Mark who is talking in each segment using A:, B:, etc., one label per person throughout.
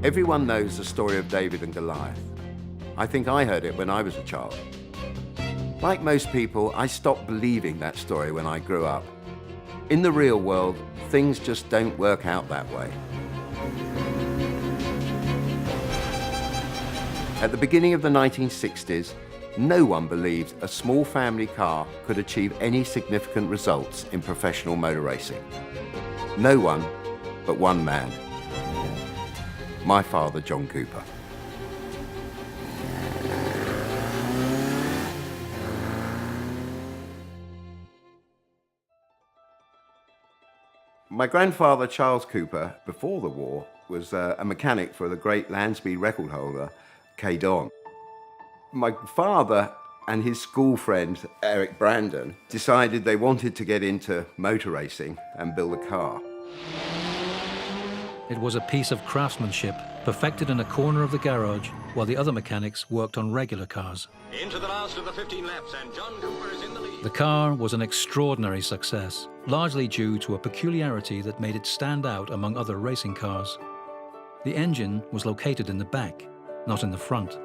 A: Everyone knows the story of David and Goliath. I think I heard it when I was a child. Like most people, I stopped believing that story when I grew up. In the real world, things just don't work out that way. At the beginning of the 1960s, no one believed a small family car could achieve any significant results in professional motor racing. No one but one man. My father, John Kупър. My grandfather, Charles Kупър, before the war, was a mechanic for the great land speed record holder, K. Don. My father and his school friend, Eric Brandon, decided they wanted to get into motor racing and build a car.
B: It was a piece of craftsmanship, perfected in a corner of the garage, while the other mechanics worked on regular cars.
C: Into the last of the 15 laps, and John Kупър is in the lead.
B: The car was an extraordinary success, largely due to a peculiarity that made it stand out among other racing cars. The engine was located in the back, not in the front.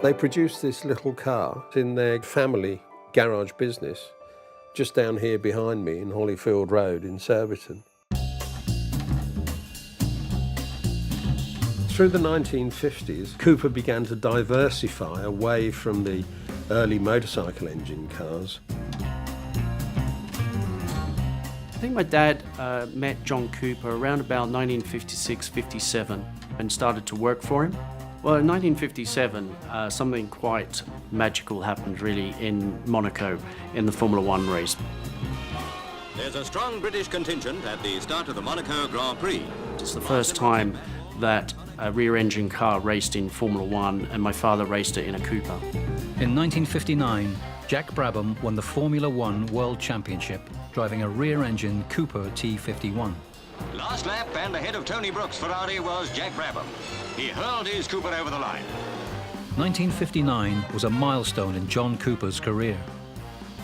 D: They produced this little car in their family garage business, just down here behind me in Hollyfield Road in Surbiton. Through the 1950s, Kupъr began to diversify away from the early motorcycle engine cars.
E: I think my dad met John Kupъr around about 1956-57 and started to work for him. Well, in 1957, something quite magical happened really in Monaco in the Formula One race.
C: There's a strong British contingent at the start of the Monaco Grand Prix.
E: It's the first time that a rear-engine car raced in Formula One, and my father raced it in a Kupъr.
B: In 1959, Jack Brabham won the Formula One World Championship, driving a rear-engine Kupъr T51.
C: Last lap and ahead of Tony Brooks' Ferrari was Jack Brabham. He hurled his Kupъr over the line.
B: 1959 was a milestone in John Kупър's career.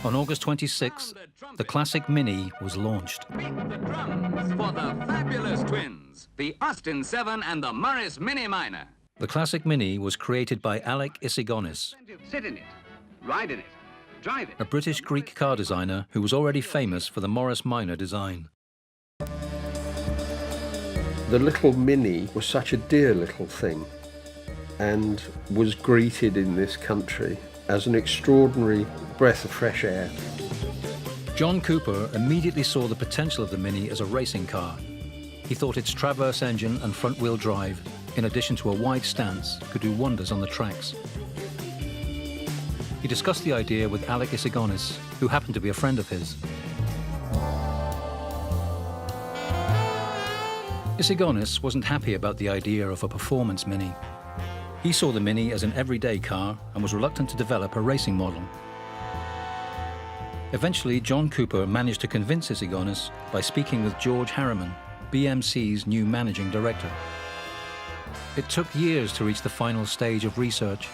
B: On August 26th, the classic Mini was launched.
F: Beat the drums for the fabulous twins, the Austin 7 and the Morris Mini Minor.
B: The classic Mini was created by Alec Isigonis,
F: Sit in it, ride in it, drive it.
B: a British-Greek car designer who was already famous for the Morris Minor design.
D: The little Mini was such a dear little thing and was greeted in this country as an extraordinary breath of fresh air.
B: John Kupъr immediately saw the potential of the Mini as a racing car. He thought its traverse engine and front-wheel drive, in addition to a wide stance, could do wonders on the tracks. He discussed the idea with Alec Isigonis, who happened to be a friend of his. Isigonis wasn't happy about the idea of a performance Mini. He saw the Mini as an everyday car and was reluctant to develop a racing model. Eventually, John Kupъr managed to convince Isigonis by speaking with George Harriman, BMC's new managing director. It took years to reach the final stage of research.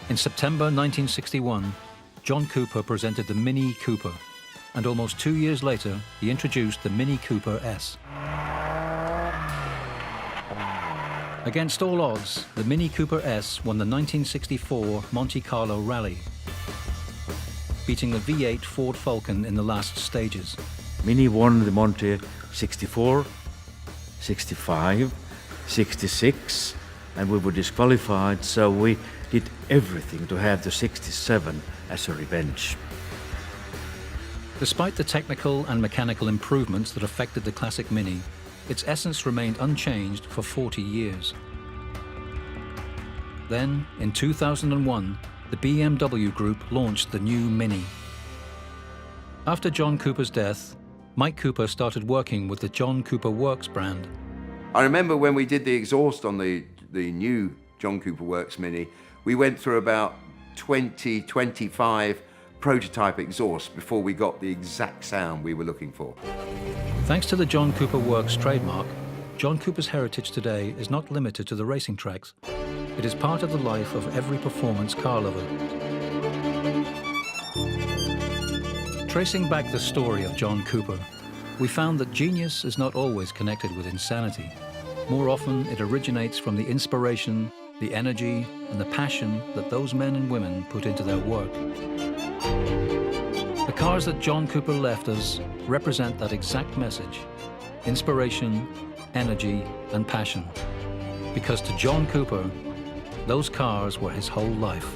B: In September 1961, John Kupъr presented the Mini Cooper, and almost 2 years later, he introduced the Mini Cooper S. Against all odds, the Mini Cooper S won the 1964 Monte Carlo Rally, beating the V8 Ford Falcon in the last stages.
G: Mini won the Monte 64, 65, 66, and we were disqualified, so we did everything to have the 67 as a revenge.
B: Despite the technical and mechanical improvements that affected the classic Mini, its essence remained unchanged for 40 years. Then, in 2001, the BMW Group launched the new Mini. After John Kupър's death, Mike Kupъr started working with the John Kupъr Works brand.
A: I remember when we did the exhaust on the new John Kupъr Works Mini, we went through about 20, 25 prototype exhausts before we got the exact sound we were looking for.
B: Thanks to the John Kupъr Works trademark, John Kupър's heritage today is not limited to the racing tracks. It is part of the life of every performance car lover. Tracing back the story of John Kupъr, we found that genius is not always connected with insanity. More often, it originates from the inspiration, the energy, and the passion that those men and women put into their work. The cars that John Cupър left us represent that exact message: inspiration, energy, and passion. Because to John Cupъr, those cars were his whole life.